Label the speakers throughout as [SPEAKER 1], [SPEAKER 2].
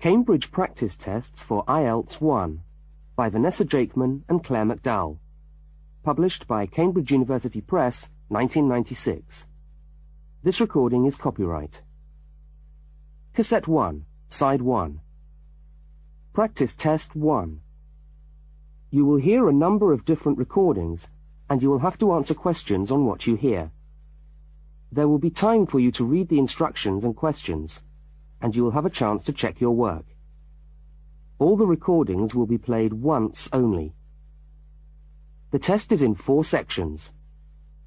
[SPEAKER 1] Cambridge Practice Tests for IELTS 1 by Vanessa Jakeman and Claire McDowell. Published by Cambridge University Press, 1996. This recording is copyright. Cassette 1, Side 1. Practice Test 1. You will hear a number of different recordings, and you will have to answer questions on what you hear. There will be time for you to read the instructions and questions, and you will have a chance to check your work. All the recordings will be played once only. The test is in 4 sections.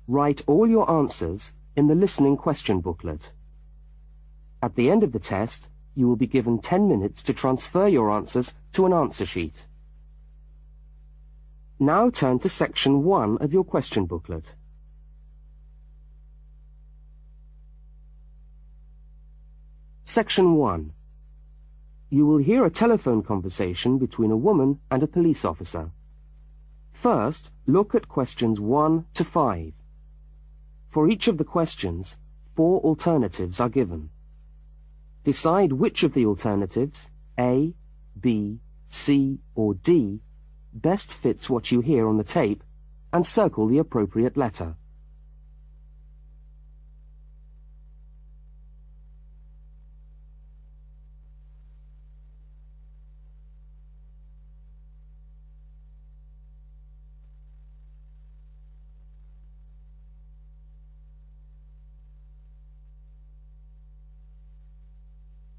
[SPEAKER 1] Write all your answers in the listening question booklet. At the end of the test, you will be given 10 minutes to transfer your answers to an answer sheet. Now turn to section 1 of your question booklet. Section 1. You will hear a telephone conversation between a woman and a police officer. First, look at questions 1 to 5. For each of the questions, 4 alternatives are given. Decide which of the alternatives, A, B, C, or D, best fits what you hear on the tape, and circle the appropriate letter.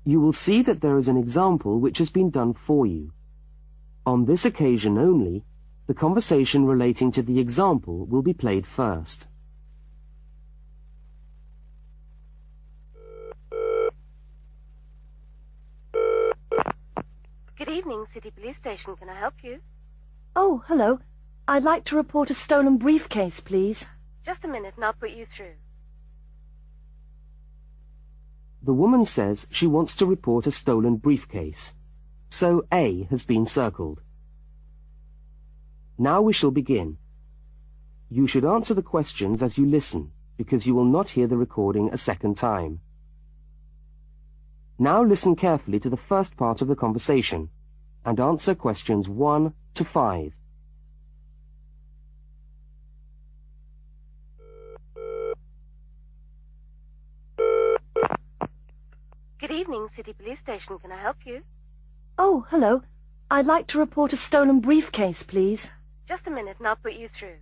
[SPEAKER 1] You will see that there is an example which has been done for you. On this occasion only, the conversation relating to the example will be played first.
[SPEAKER 2] Good evening, City Police Station. Can I help you?
[SPEAKER 3] Oh, hello. I'd like to report a stolen briefcase, please.
[SPEAKER 2] Just a minute and I'll put you through.
[SPEAKER 1] The woman says she wants to report a stolen briefcase, so A has been circled. Now we shall begin. You should answer the questions as you listen, because you will not hear the recording a second time. Now listen carefully to the first part of the conversation, and answer questions 1 to 5.
[SPEAKER 2] Good evening, City Police Station. Can I help you?
[SPEAKER 3] Oh, hello. I'd like to report a stolen briefcase, please.
[SPEAKER 2] Just a minute and I'll put you through.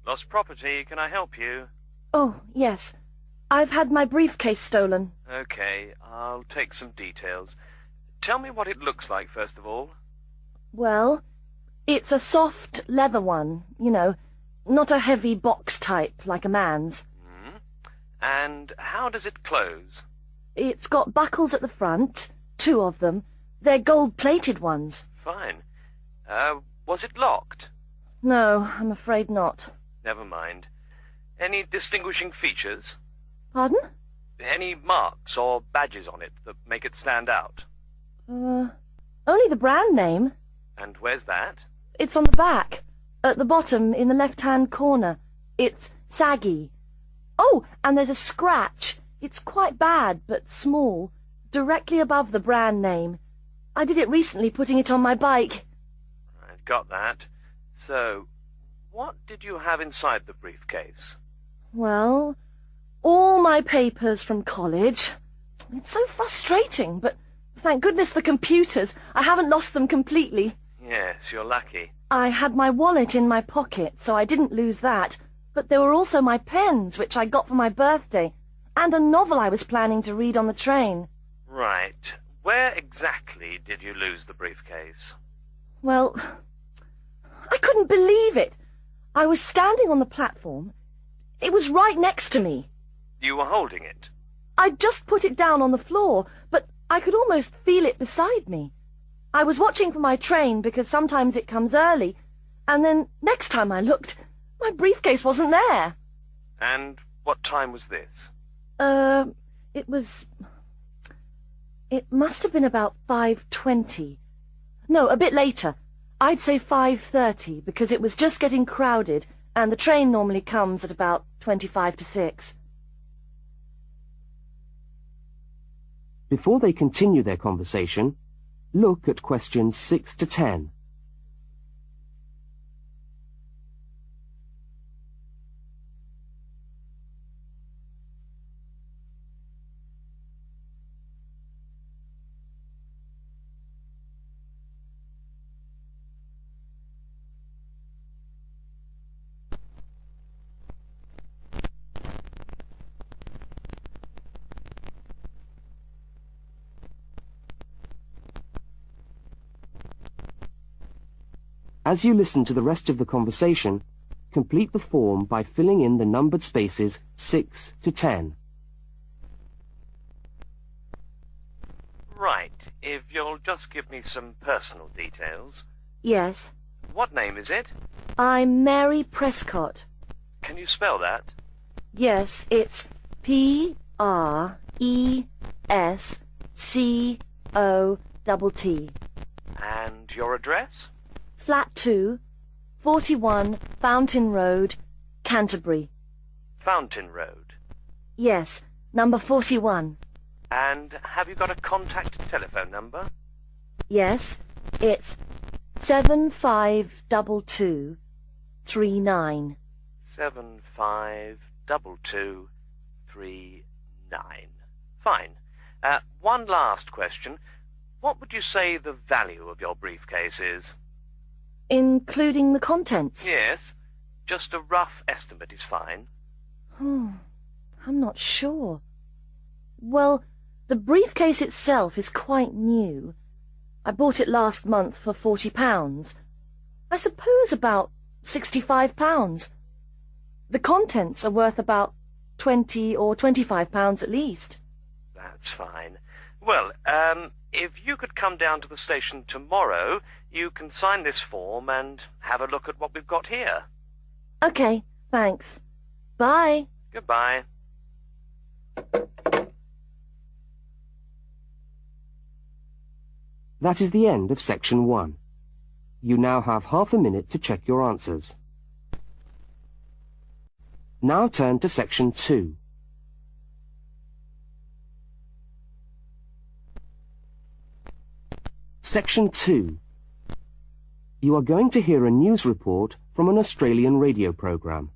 [SPEAKER 4] Lost property, can I help you?
[SPEAKER 3] Oh, yes. I've had my briefcase stolen.
[SPEAKER 4] Okay, I'll take some details. Tell me what it looks like, first of all.
[SPEAKER 3] Well, it's a soft leather one, you know, not a heavy box type like a man's.
[SPEAKER 4] And how does it close?
[SPEAKER 3] It's got buckles at the front, 2 of them. They're gold-plated ones.
[SPEAKER 4] Fine. Was it locked?
[SPEAKER 3] No, I'm afraid not.
[SPEAKER 4] Never mind. Any distinguishing features?
[SPEAKER 3] Pardon?
[SPEAKER 4] Any marks or badges on it that make it stand out?
[SPEAKER 3] Only the brand name.
[SPEAKER 4] And where's that?
[SPEAKER 3] It's on the back, at the bottom in the left-hand corner. It's saggy. Oh, and there's a scratch. It's quite bad, but small, directly above the brand name. I did it recently, putting it on my bike.
[SPEAKER 4] I got that. So, what did you have inside the briefcase?
[SPEAKER 3] Well, all my papers from college. It's so frustrating, but thank goodness for computers. I haven't lost them completely.
[SPEAKER 4] Yes, you're lucky.
[SPEAKER 3] I had my wallet in my pocket, so I didn't lose that. But there were also my pens, which I got for my birthday, and a novel I was planning to read on the train.
[SPEAKER 4] Right. Where exactly did you lose the briefcase?
[SPEAKER 3] Well, I couldn't believe it. I was standing on the platform. It was right next to me.
[SPEAKER 4] You were holding it?
[SPEAKER 3] I'd just put it down on the floor, but I could almost feel it beside me. I was watching for my train because sometimes it comes early, and then next time I looked, my briefcase wasn't there.
[SPEAKER 4] And what time was this?
[SPEAKER 3] It must have been about 5:20. No, a bit later. I'd say 5:30, because it was just getting crowded, and the train normally comes at about 25 to 6.
[SPEAKER 1] Before they continue their conversation, look at questions 6 to 10. As you listen to the rest of the conversation, complete the form by filling in the numbered spaces 6 to 10.
[SPEAKER 4] Right, if you'll just give me some personal details.
[SPEAKER 3] Yes.
[SPEAKER 4] What name is it?
[SPEAKER 3] I'm Mary Prescott.
[SPEAKER 4] Can you spell that?
[SPEAKER 3] Yes, it's Prescott.
[SPEAKER 4] And your address?
[SPEAKER 3] Flat 2, 41 Fountain Road, Canterbury.
[SPEAKER 4] Fountain Road.
[SPEAKER 3] Yes, number 41.
[SPEAKER 4] And have you got a contact telephone number?
[SPEAKER 3] Yes, it's 752239.
[SPEAKER 4] 752239. Fine. One last question. What would you say the value of your briefcase is?
[SPEAKER 3] Including the contents?
[SPEAKER 4] Yes. Just a rough estimate is fine.
[SPEAKER 3] I'm not sure. Well, the briefcase itself is quite new. I bought it last month for £40. I suppose about £65. The contents are worth about £20 or £25 at least.
[SPEAKER 4] That's fine. Well, if you could come down to the station tomorrow, you can sign this form and have a look at what we've got here.
[SPEAKER 3] Okay, thanks. Bye.
[SPEAKER 4] Goodbye.
[SPEAKER 1] That is the end of section 1. You now have half a minute to check your answers. Now turn to section 2. Section 2. You are going to hear a news report from an Australian radio program.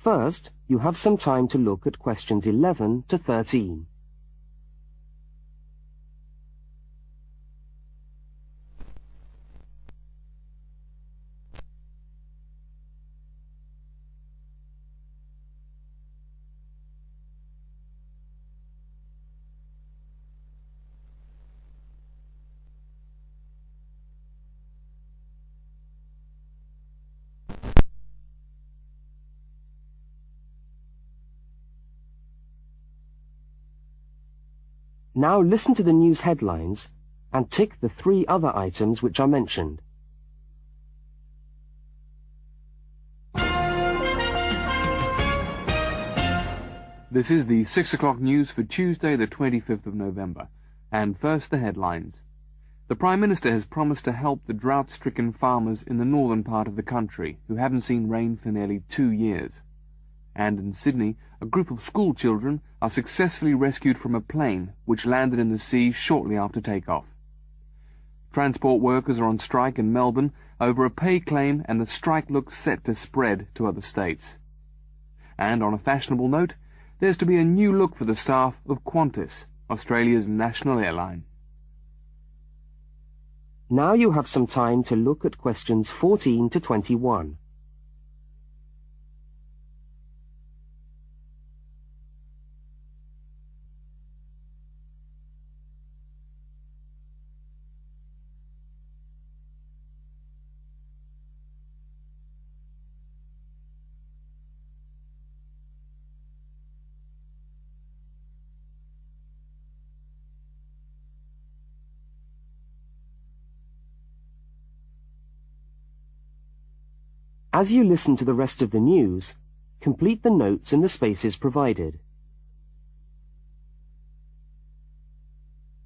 [SPEAKER 1] First, you have some time to look at questions 11 to 13. Now listen to the news headlines and tick the 3 other items which are mentioned.
[SPEAKER 5] This is the 6 o'clock news for Tuesday, the 25th of November. And first, the headlines. The Prime Minister has promised to help the drought-stricken farmers in the northern part of the country who haven't seen rain for nearly 2 years. And in Sydney, a group of school children are successfully rescued from a plane which landed in the sea shortly after takeoff. Transport workers are on strike in Melbourne over a pay claim, and the strike looks set to spread to other states. And on a fashionable note, there's to be a new look for the staff of Qantas, Australia's national airline.
[SPEAKER 1] Now you have some time to look at questions 14 to 21. As you listen to the rest of the news, complete the notes in the spaces provided.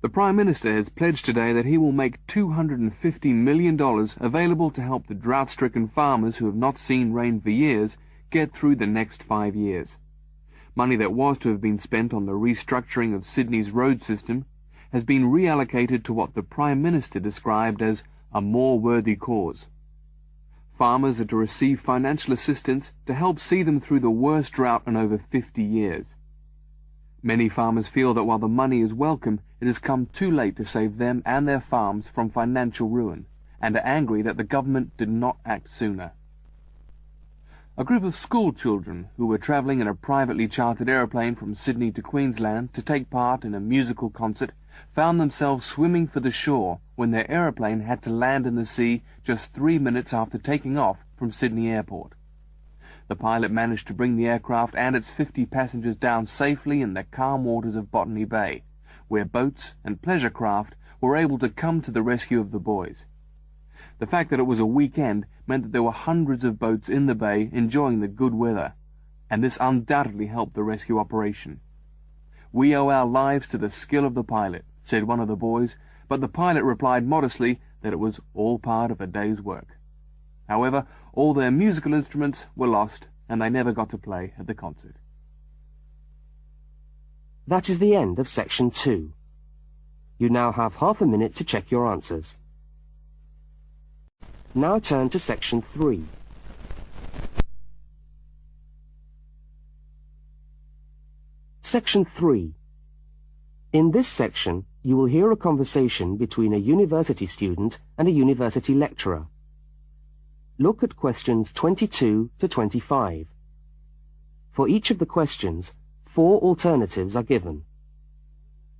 [SPEAKER 5] The Prime Minister has pledged today that he will make $250 million available to help the drought-stricken farmers who have not seen rain for years get through the next 5 years. Money that was to have been spent on the restructuring of Sydney's road system has been reallocated to what the Prime Minister described as a more worthy cause. Farmers are to receive financial assistance to help see them through the worst drought in over 50 years. Many farmers feel that while the money is welcome, it has come too late to save them and their farms from financial ruin, and are angry that the government did not act sooner. A group of school children who were travelling in a privately chartered aeroplane from Sydney to Queensland to take part in a musical concert found themselves swimming for the shore when their aeroplane had to land in the sea just 3 minutes after taking off from Sydney Airport. The pilot managed to bring the aircraft and its 50 passengers down safely in the calm waters of Botany Bay, where boats and pleasure craft were able to come to the rescue of the boys. The fact that it was a weekend meant that there were hundreds of boats in the bay enjoying the good weather, and this undoubtedly helped the rescue operation. "We owe our lives to the skill of the pilot," said one of the boys, but the pilot replied modestly that it was all part of a day's work. However, all their musical instruments were lost, and they never got to play at the concert.
[SPEAKER 1] That is the end of Section 2. You now have half a minute to check your answers. Now turn to Section 3. Section 3. In this section, you will hear a conversation between a university student and a university lecturer. Look at questions 22 to 25. For each of the questions, 4 alternatives are given.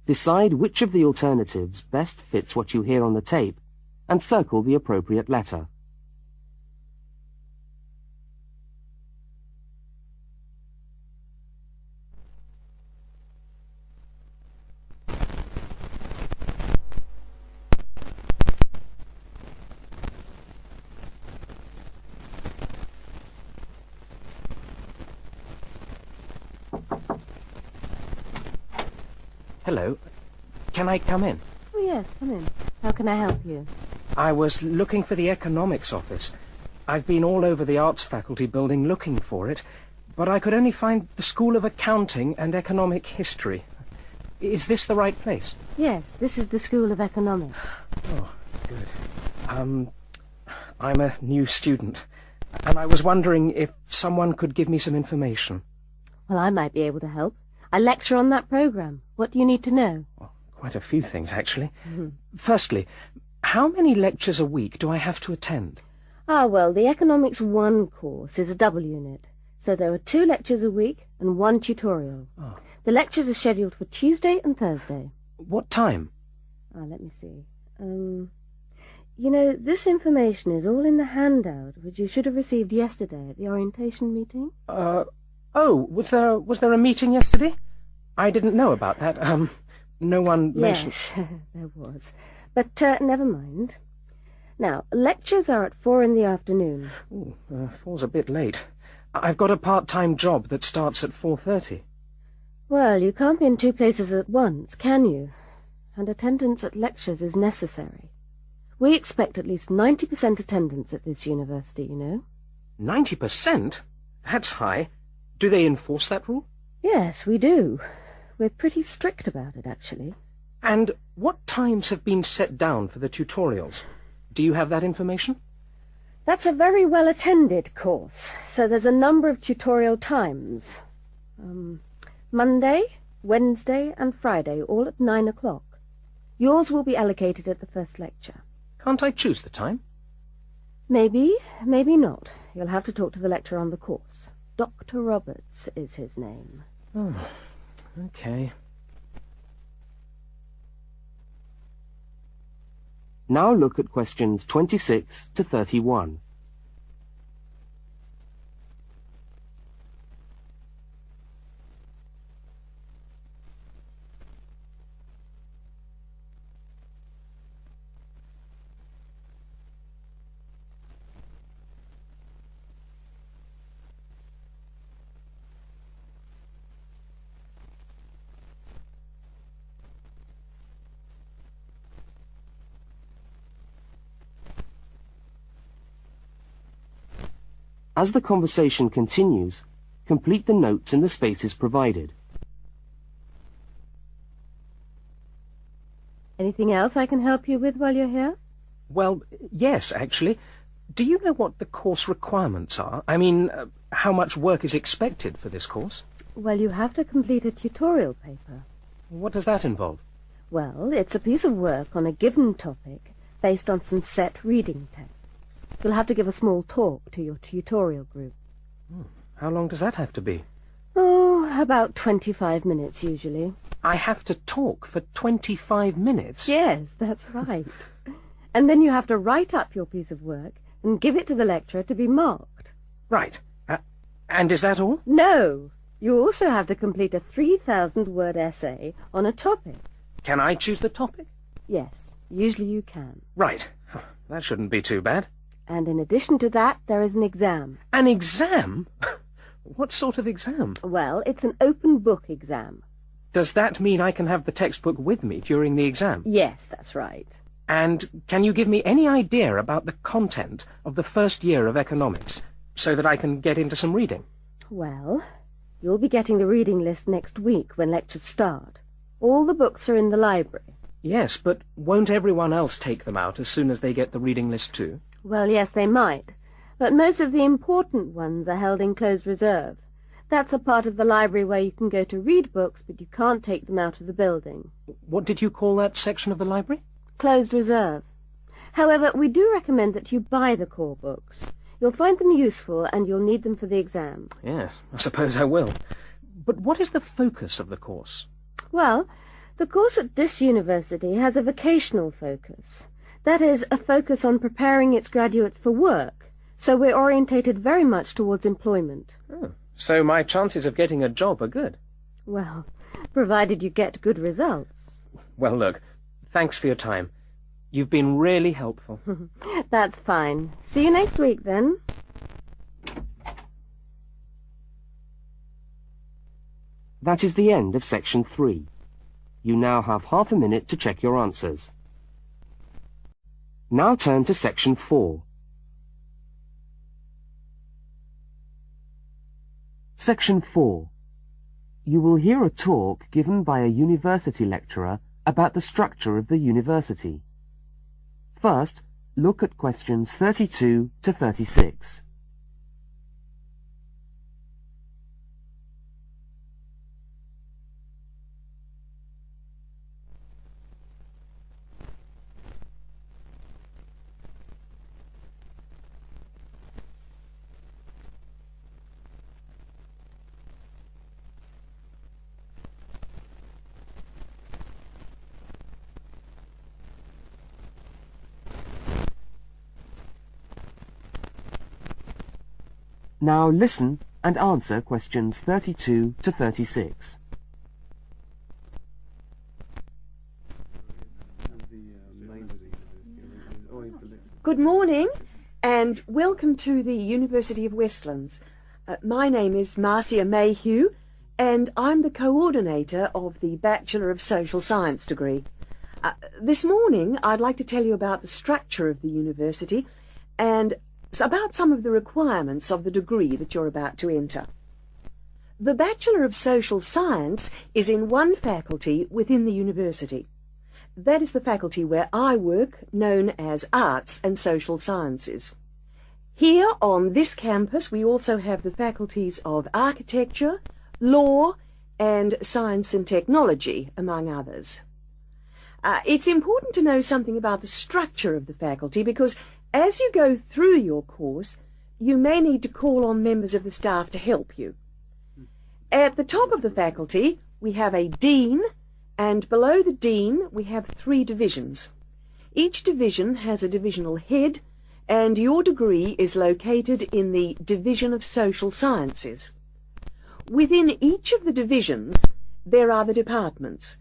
[SPEAKER 1] Decide which of the alternatives best fits what you hear on the tape and circle the appropriate letter.
[SPEAKER 6] Hello. Can I come in?
[SPEAKER 2] Oh, yes, come in. How can I help you?
[SPEAKER 6] I was looking for the economics office. I've been all over the arts faculty building looking for it, but I could only find the School of Accounting and Economic History. Is this the right place?
[SPEAKER 2] Yes, this is the School of Economics.
[SPEAKER 6] Oh, good. I'm a new student, and I was wondering if someone could give me some information.
[SPEAKER 2] Well, I might be able to help. I lecture on that program. What do you need to know?
[SPEAKER 6] Well, quite a few things, actually. Firstly, how many lectures a week do I have to attend?
[SPEAKER 2] Well, the Economics 1 course is a double unit, so there are 2 lectures a week and 1 tutorial.
[SPEAKER 6] Oh.
[SPEAKER 2] The lectures are scheduled for Tuesday and Thursday.
[SPEAKER 6] What time?
[SPEAKER 2] Let me see. You know, this information is all in the handout, which you should have received yesterday at the orientation meeting.
[SPEAKER 6] Oh, was there a meeting yesterday? I didn't know about that. No one mentioned...
[SPEAKER 2] Yes, there was. But never mind. Now, lectures are at 4 in the afternoon.
[SPEAKER 6] Ooh, 4's a bit late. I've got a part-time job that starts at 4:30.
[SPEAKER 2] Well, you can't be in 2 places at once, can you? And attendance at lectures is necessary. We expect at least 90% attendance at this university, you know.
[SPEAKER 6] 90%? That's high. Do they enforce that rule?
[SPEAKER 2] Yes, we do. We're pretty strict about it, actually.
[SPEAKER 6] And what times have been set down for the tutorials? Do you have that information?
[SPEAKER 2] That's a very well-attended course, so there's a number of tutorial times. Monday, Wednesday, and Friday, all at 9 o'clock. Yours will be allocated at the first lecture.
[SPEAKER 6] Can't I choose the time?
[SPEAKER 2] Maybe, maybe not. You'll have to talk to the lecturer on the course. Dr. Roberts is his name.
[SPEAKER 6] Oh, okay.
[SPEAKER 1] Now look at questions 26 to 31. As the conversation continues, complete the notes in the spaces provided.
[SPEAKER 2] Anything else I can help you with while you're here?
[SPEAKER 6] Well, yes, actually. Do you know what the course requirements are? I mean, how much work is expected for this course?
[SPEAKER 2] Well, you have to complete a tutorial paper.
[SPEAKER 6] What does that involve?
[SPEAKER 2] Well, it's a piece of work on a given topic based on some set reading texts. You'll have to give a small talk to your tutorial group.
[SPEAKER 6] How long does that have to be?
[SPEAKER 2] Oh, about 25 minutes usually.
[SPEAKER 6] I have to talk for 25 minutes?
[SPEAKER 2] Yes, that's right. And then you have to write up your piece of work and give it to the lecturer to be marked.
[SPEAKER 6] Right. And is that all?
[SPEAKER 2] No! You also have to complete a 3,000-word essay on a topic.
[SPEAKER 6] Can I choose the topic?
[SPEAKER 2] Yes, usually you can.
[SPEAKER 6] Right. That shouldn't be too bad.
[SPEAKER 2] And in addition to that, there is an exam.
[SPEAKER 6] An exam? What sort of exam?
[SPEAKER 2] Well, it's an open book exam.
[SPEAKER 6] Does that mean I can have the textbook with me during the exam?
[SPEAKER 2] Yes, that's right.
[SPEAKER 6] And can you give me any idea about the content of the first year of economics, so that I can get into some reading?
[SPEAKER 2] Well, you'll be getting the reading list next week when lectures start. All the books are in the library.
[SPEAKER 6] Yes, but won't everyone else take them out as soon as they get the reading list too?
[SPEAKER 2] Well, yes, they might. But most of the important ones are held in closed reserve. That's a part of the library where you can go to read books, but you can't take them out of the building.
[SPEAKER 6] What did you call that section of the library?
[SPEAKER 2] Closed reserve. However, we do recommend that you buy the core books. You'll find them useful, and you'll need them for the exam.
[SPEAKER 6] Yes, I suppose I will. But what is the focus of the course?
[SPEAKER 2] Well, the course at this university has a vocational focus. That is, a focus on preparing its graduates for work. So we're orientated very much towards employment.
[SPEAKER 6] Oh, so my chances of getting a job are good?
[SPEAKER 2] Well, provided you get good results.
[SPEAKER 6] Well, look, thanks for your time. You've been really helpful.
[SPEAKER 2] That's fine. See you next week, then.
[SPEAKER 1] That is the end of section 3. You now have half a minute to check your answers. Now turn to section 4. Section 4. You will hear a talk given by a university lecturer about the structure of the university. First, look at questions 32 to 36. Now listen and answer questions 32 to 36.
[SPEAKER 7] Good morning, and welcome to the University of Westlands. My name is Marcia Mayhew, and I'm the coordinator of the Bachelor of Social Science degree. This morning, I'd like to tell you about the structure of the university and about some of the requirements of the degree that you're about to enter. The Bachelor of Social Science is in one faculty within the university. That is the faculty where I work, known as Arts and Social Sciences. Here on this campus we also have the faculties of Architecture, Law and Science and Technology, among others. It's important to know something about the structure of the faculty because as you go through your course, you may need to call on members of the staff to help you. At the top of the faculty, we have a dean, and below the dean, we have 3 divisions. Each division has a divisional head, and your degree is located in the Division of Social Sciences. Within each of the divisions, there are the departments,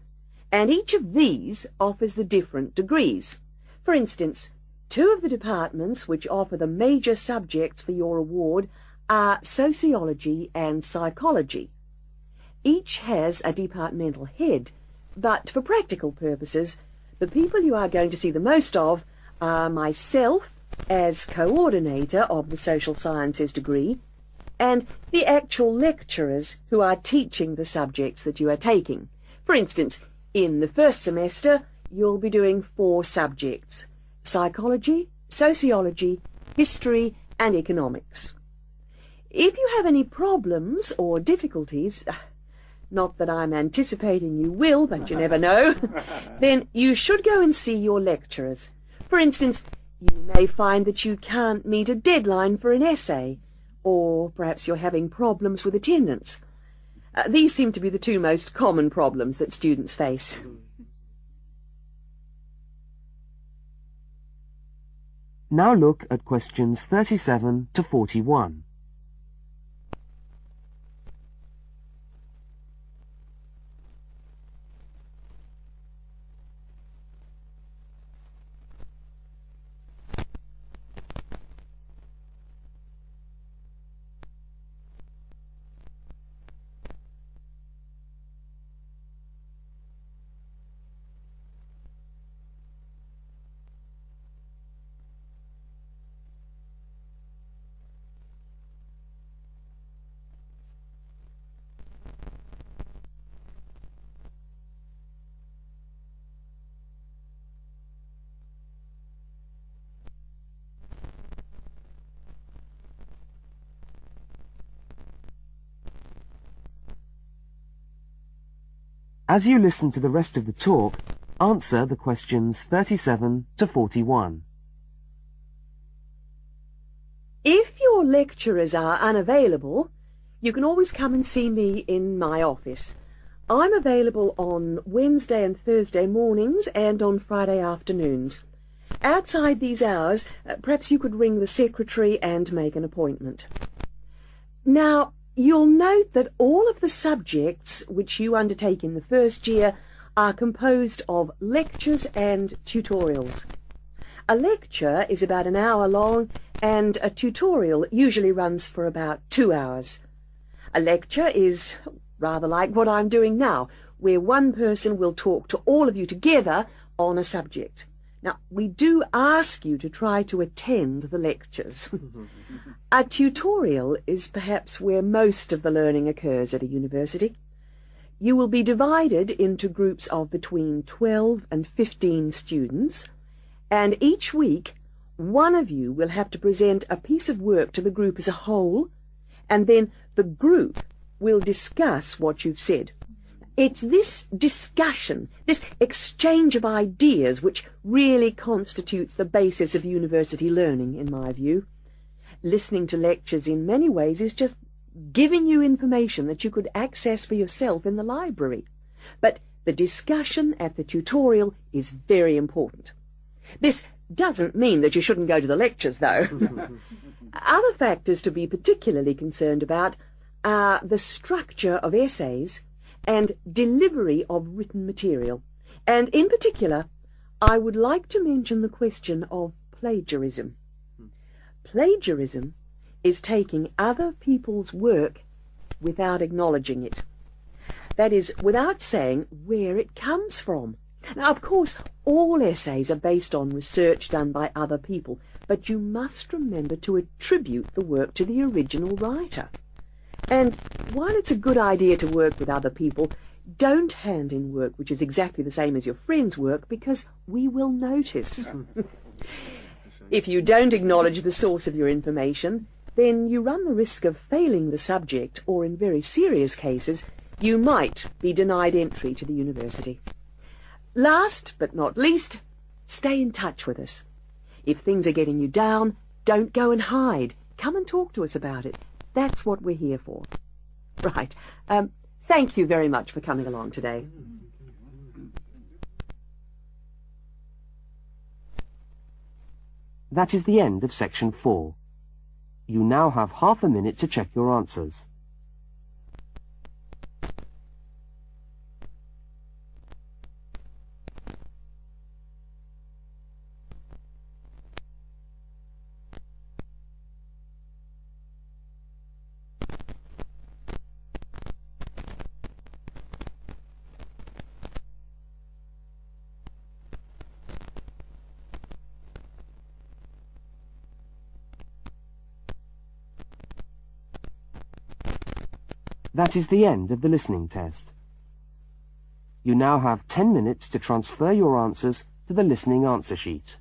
[SPEAKER 7] and each of these offers the different degrees. For instance, 2 of the departments which offer the major subjects for your award are sociology and psychology. Each has a departmental head, but for practical purposes, the people you are going to see the most of are myself as coordinator of the social sciences degree and the actual lecturers who are teaching the subjects that you are taking. For instance, in the first semester, you'll be doing 4 subjects: psychology, sociology, history, and economics. If you have any problems or difficulties, not that I'm anticipating you will, but you never know, then you should go and see your lecturers. For instance, you may find that you can't meet a deadline for an essay, or perhaps you're having problems with attendance. These seem to be the 2 most common problems that students face.
[SPEAKER 1] Now look at questions 37 to 41. As you listen to the rest of the talk, answer the questions 37 to 41.
[SPEAKER 7] If your lecturers are unavailable, you can always come and see me in my office. I'm available on Wednesday and Thursday mornings and on Friday afternoons. Outside these hours, perhaps you could ring the secretary and make an appointment. Now, you'll note that all of the subjects which you undertake in the first year are composed of lectures and tutorials. A lecture is about an hour long, and a tutorial usually runs for about 2 hours. A lecture is rather like what I'm doing now, where one person will talk to all of you together on a subject. Now, we do ask you to try to attend the lectures. A tutorial is perhaps where most of the learning occurs at a university. You will be divided into groups of between 12 and 15 students, and each week one of you will have to present a piece of work to the group as a whole, and then the group will discuss what you've said. It's this discussion, this exchange of ideas, which really constitutes the basis of university learning, in my view. Listening to lectures in many ways is just giving you information that you could access for yourself in the library. But the discussion at the tutorial is very important. This doesn't mean that you shouldn't go to the lectures, though. Other factors to be particularly concerned about are the structure of essays and delivery of written material. And in particular, I would like to mention the question of plagiarism. Plagiarism is taking other people's work without acknowledging it. That is, without saying where it comes from. Now, of course, all essays are based on research done by other people, but you must remember to attribute the work to the original writer. And while it's a good idea to work with other people, don't hand in work which is exactly the same as your friend's work, because we will notice. If you don't acknowledge the source of your information, then you run the risk of failing the subject, or in very serious cases, you might be denied entry to the university. Last but not least, stay in touch with us. If things are getting you down, don't go and hide. Come and talk to us about it. That's what we're here for. Right. Thank you very much for coming along today.
[SPEAKER 1] That is the end of section 4. You now have half a minute to check your answers. That is the end of the listening test. You now have 10 minutes to transfer your answers to the listening answer sheet.